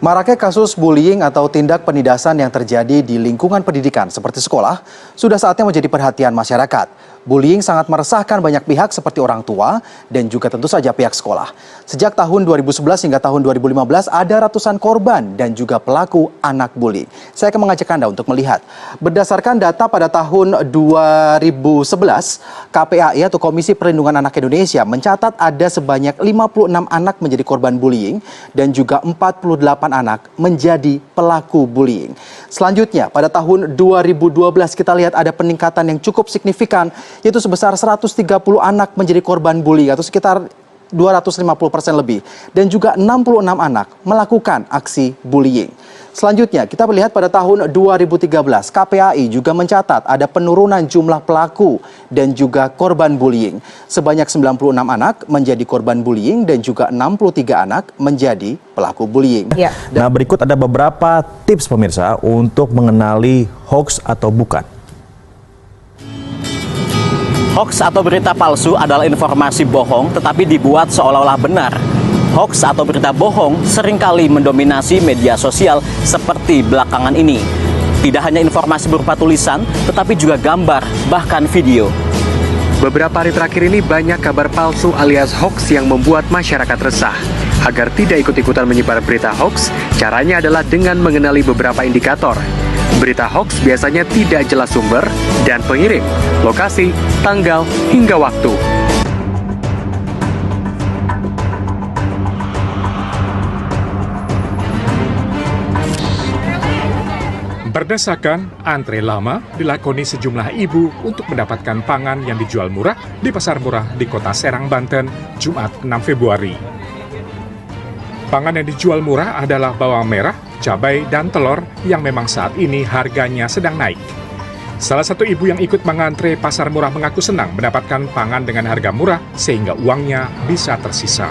Maraknya kasus bullying atau tindak penindasan yang terjadi di lingkungan pendidikan seperti sekolah sudah saatnya menjadi perhatian masyarakat. Bullying sangat meresahkan banyak pihak seperti orang tua dan juga tentu saja pihak sekolah. Sejak tahun 2011 hingga tahun 2015 ada ratusan korban dan juga pelaku anak bullying. Saya akan mengajak Anda untuk melihat. Berdasarkan data pada tahun 2011, KPAI atau Komisi Perlindungan Anak Indonesia mencatat ada sebanyak 56 anak menjadi korban bullying dan juga 48 anak menjadi pelaku bullying. Selanjutnya, pada tahun 2012 kita lihat ada peningkatan yang cukup signifikan, yaitu sebesar 130 anak menjadi korban bullying atau sekitar 250% lebih. Dan juga 66 anak melakukan aksi bullying. Selanjutnya, kita melihat pada tahun 2013, KPAI juga mencatat ada penurunan jumlah pelaku dan juga korban bullying. Sebanyak 96 anak menjadi korban bullying dan juga 63 anak menjadi pelaku bullying. Ya. Nah, berikut ada beberapa tips pemirsa untuk mengenali hoax atau bukan. Hoax atau berita palsu adalah informasi bohong tetapi dibuat seolah-olah benar. Hoax atau berita bohong seringkali mendominasi media sosial seperti belakangan ini. Tidak hanya informasi berupa tulisan, tetapi juga gambar, bahkan video. Beberapa hari terakhir ini banyak kabar palsu alias hoax yang membuat masyarakat resah. Agar tidak ikut-ikutan menyebar berita hoax, caranya adalah dengan mengenali beberapa indikator. Berita hoax biasanya tidak jelas sumber dan pengirim, lokasi, tanggal, hingga waktu. Berdasarkan antre lama dilakoni sejumlah ibu untuk mendapatkan pangan yang dijual murah di pasar murah di kota Serang, Banten, Jumat 6 Februari. Pangan yang dijual murah adalah bawang merah, cabai, dan telur yang memang saat ini harganya sedang naik. Salah satu ibu yang ikut mengantre pasar murah mengaku senang mendapatkan pangan dengan harga murah sehingga uangnya bisa tersisa.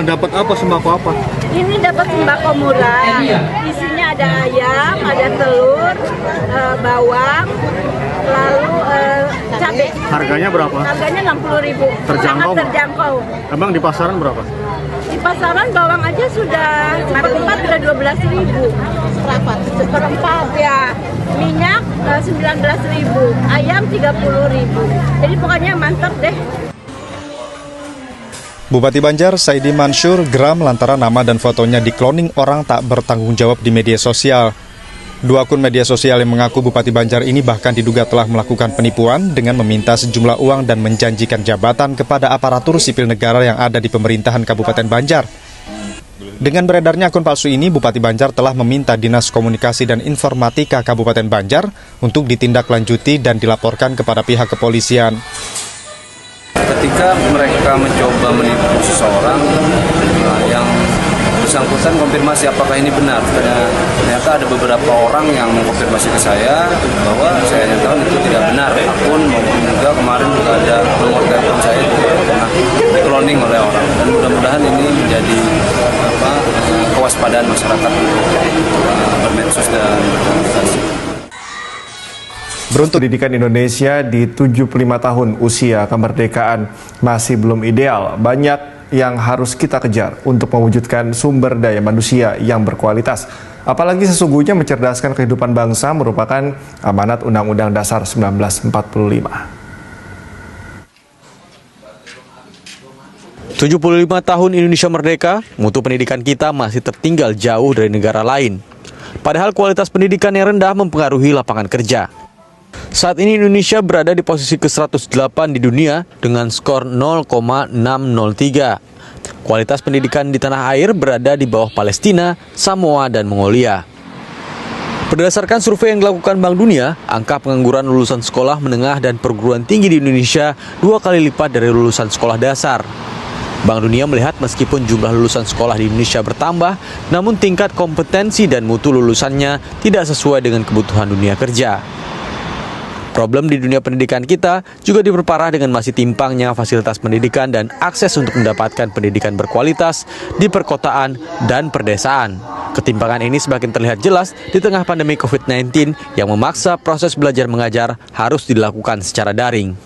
Dapat apa, sembako apa? Ini dapat sembako murah. Isinya ada ayam, ada telur, bawang, lalu cabai. Harganya berapa? Harganya 60.000. Terjangkau? Sangat terjangkau. Emang di pasaran berapa? Di pasaran bawang aja sudah seperempat udah 12.000. Seperempat ya. Minyak 19.000. Ayam 30.000. Jadi pokoknya mantap deh. Bupati Banjar, Saidi Mansur, geram lantaran nama dan fotonya dikloning orang tak bertanggung jawab di media sosial. Dua akun media sosial yang mengaku Bupati Banjar ini bahkan diduga telah melakukan penipuan dengan meminta sejumlah uang dan menjanjikan jabatan kepada aparatur sipil negara yang ada di pemerintahan Kabupaten Banjar. Dengan beredarnya akun palsu ini, Bupati Banjar telah meminta Dinas Komunikasi dan Informatika Kabupaten Banjar untuk ditindaklanjuti dan dilaporkan kepada pihak kepolisian. Ketika mereka mencoba menipu seseorang, yang bersangkutan konfirmasi apakah ini benar. Ternyata ada beberapa orang yang mengkonfirmasi ke saya bahwa saya tahu itu tidak benar. Akun maupun juga kemarin juga ada nomor telepon saya juga pernah di-cloning oleh orang. Dan mudah-mudahan ini menjadi kewaspadaan masyarakat bermedsos dan berkomunikasi. Beruntung pendidikan Indonesia di 75 tahun usia kemerdekaan masih belum ideal. Banyak yang harus kita kejar untuk mewujudkan sumber daya manusia yang berkualitas. Apalagi sesungguhnya mencerdaskan kehidupan bangsa merupakan amanat Undang-Undang Dasar 1945. 75 tahun Indonesia merdeka, mutu pendidikan kita masih tertinggal jauh dari negara lain. Padahal kualitas pendidikan yang rendah mempengaruhi lapangan kerja. Saat ini Indonesia berada di posisi ke-108 di dunia dengan skor 0,603. Kualitas pendidikan di tanah air berada di bawah Palestina, Samoa, dan Mongolia. Berdasarkan survei yang dilakukan Bank Dunia, angka pengangguran lulusan sekolah menengah dan perguruan tinggi di Indonesia 2 kali lipat dari lulusan sekolah dasar. Bank Dunia melihat meskipun jumlah lulusan sekolah di Indonesia bertambah, namun tingkat kompetensi dan mutu lulusannya tidak sesuai dengan kebutuhan dunia kerja. Problem di dunia pendidikan kita juga diperparah dengan masih timpangnya fasilitas pendidikan dan akses untuk mendapatkan pendidikan berkualitas di perkotaan dan perdesaan. Ketimpangan ini semakin terlihat jelas di tengah pandemi COVID-19 yang memaksa proses belajar mengajar harus dilakukan secara daring.